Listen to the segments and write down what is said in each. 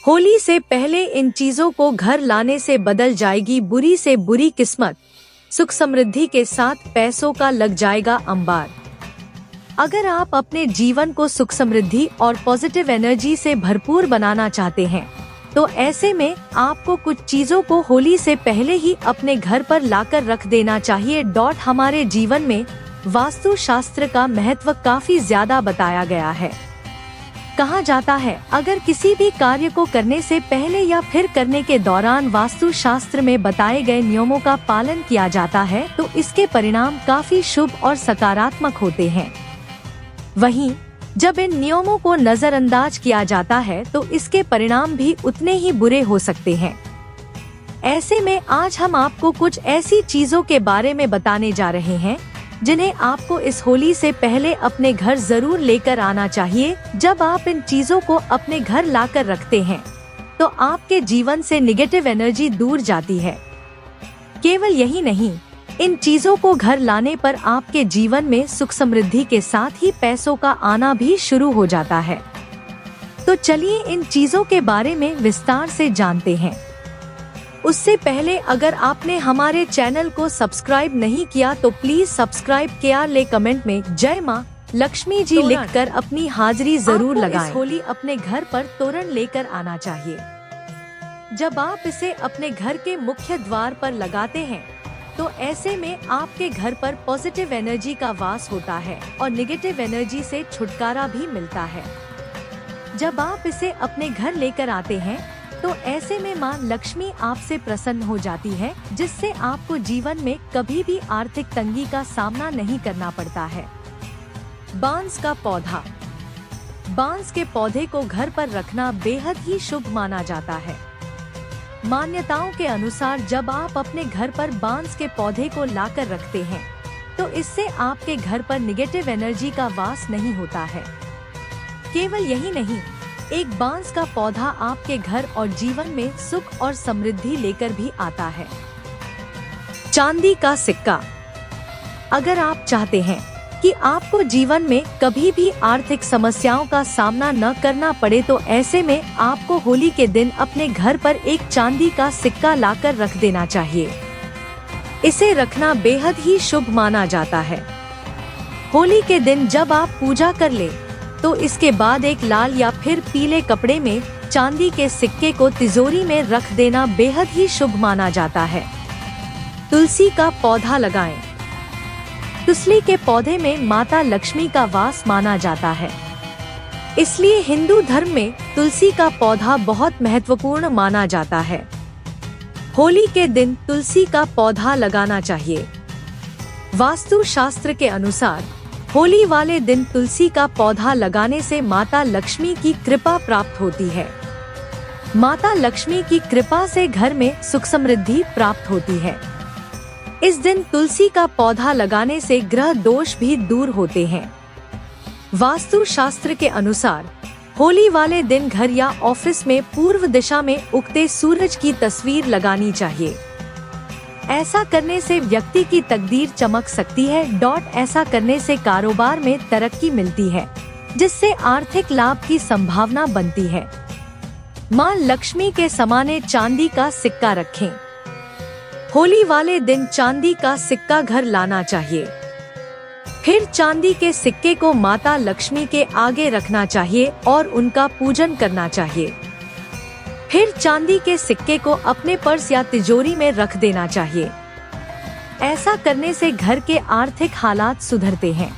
होली से पहले इन चीजों को घर लाने से बदल जाएगी बुरी से बुरी किस्मत। सुख समृद्धि के साथ पैसों का लग जाएगा अंबार। अगर आप अपने जीवन को सुख समृद्धि और पॉजिटिव एनर्जी से भरपूर बनाना चाहते हैं, तो ऐसे में आपको कुछ चीजों को होली से पहले ही अपने घर पर लाकर रख देना चाहिए। हमारे जीवन में वास्तु शास्त्र का महत्व काफी ज्यादा बताया गया है। कहा जाता है, अगर किसी भी कार्य को करने से पहले या फिर करने के दौरान वास्तु शास्त्र में बताए गए नियमों का पालन किया जाता है तो इसके परिणाम काफी शुभ और सकारात्मक होते हैं। वहीं जब इन नियमों को नजरअंदाज किया जाता है तो इसके परिणाम भी उतने ही बुरे हो सकते हैं। ऐसे में आज हम आपको कुछ ऐसी चीजों के बारे में बताने जा रहे हैं जिन्हें आपको इस होली से पहले अपने घर जरूर लेकर आना चाहिए। जब आप इन चीजों को अपने घर लाकर रखते हैं तो आपके जीवन से निगेटिव एनर्जी दूर जाती है। केवल यही नहीं, इन चीजों को घर लाने पर आपके जीवन में सुख समृद्धि के साथ ही पैसों का आना भी शुरू हो जाता है। तो चलिए इन चीजों के बारे में विस्तार से जानते हैं। उससे पहले अगर आपने हमारे चैनल को सब्सक्राइब नहीं किया तो प्लीज सब्सक्राइब किया ले कमेंट में जय माँ लक्ष्मी जी लिखकर अपनी हाजिरी जरूर लगाएं। इस होली अपने घर पर तोरण लेकर आना चाहिए। जब आप इसे अपने घर के मुख्य द्वार पर लगाते हैं तो ऐसे में आपके घर पर पॉजिटिव एनर्जी का वास होता है और निगेटिव एनर्जी से छुटकारा भी मिलता है। जब आप इसे अपने घर लेकर आते हैं तो ऐसे में माँ लक्ष्मी आपसे प्रसन्न हो जाती है, जिससे आपको जीवन में कभी भी आर्थिक तंगी का सामना नहीं करना पड़ता है। बांस का पौधा। बांस के पौधे को घर पर रखना बेहद ही शुभ माना जाता है। मान्यताओं के अनुसार जब आप अपने घर पर बांस के पौधे को लाकर रखते हैं तो इससे आपके घर पर निगेटिव एनर्जी का वास नहीं होता है। केवल यही नहीं, एक बांस का पौधा आपके घर और जीवन में सुख और समृद्धि लेकर भी आता है। चांदी का सिक्का। अगर आप चाहते हैं कि आपको जीवन में कभी भी आर्थिक समस्याओं का सामना न करना पड़े तो ऐसे में आपको होली के दिन अपने घर पर एक चांदी का सिक्का लाकर रख देना चाहिए। इसे रखना बेहद ही शुभ माना जाता है। होली के दिन जब आप पूजा कर ले तो इसके बाद एक लाल या फिर पीले कपड़े में चांदी के सिक्के को तिजोरी में रख देना बेहद ही शुभ माना जाता है। तुलसी का पौधा लगाएं। तुलसी के पौधे में माता लक्ष्मी का वास माना जाता है, इसलिए हिंदू धर्म में तुलसी का पौधा बहुत महत्वपूर्ण माना जाता है। होली के दिन तुलसी का पौधा लगाना चाहिए। वास्तु शास्त्र के अनुसार होली वाले दिन तुलसी का पौधा लगाने से माता लक्ष्मी की कृपा प्राप्त होती है। माता लक्ष्मी की कृपा से घर में सुख समृद्धि प्राप्त होती है। इस दिन तुलसी का पौधा लगाने से ग्रह दोष भी दूर होते हैं। वास्तु शास्त्र के अनुसार होली वाले दिन घर या ऑफिस में पूर्व दिशा में उगते सूरज की तस्वीर लगानी चाहिए। ऐसा करने से व्यक्ति की तकदीर चमक सकती है। ऐसा करने से कारोबार में तरक्की मिलती है, जिससे आर्थिक लाभ की संभावना बनती है। मां लक्ष्मी के समाने चांदी का सिक्का रखें। होली वाले दिन चांदी का सिक्का घर लाना चाहिए। फिर चांदी के सिक्के को माता लक्ष्मी के आगे रखना चाहिए और उनका पूजन करना चाहिए। फिर चांदी के सिक्के को अपने पर्स या तिजोरी में रख देना चाहिए। ऐसा करने से घर के आर्थिक हालात सुधरते हैं।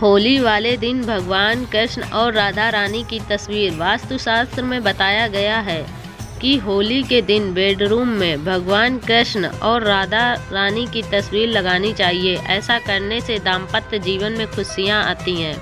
होली वाले दिन भगवान कृष्ण और राधा रानी की तस्वीर। वास्तुशास्त्र में बताया गया है कि होली के दिन बेडरूम में भगवान कृष्ण और राधा रानी की तस्वीर लगानी चाहिए। ऐसा करने से दाम्पत्य जीवन में खुशियां आती हैं।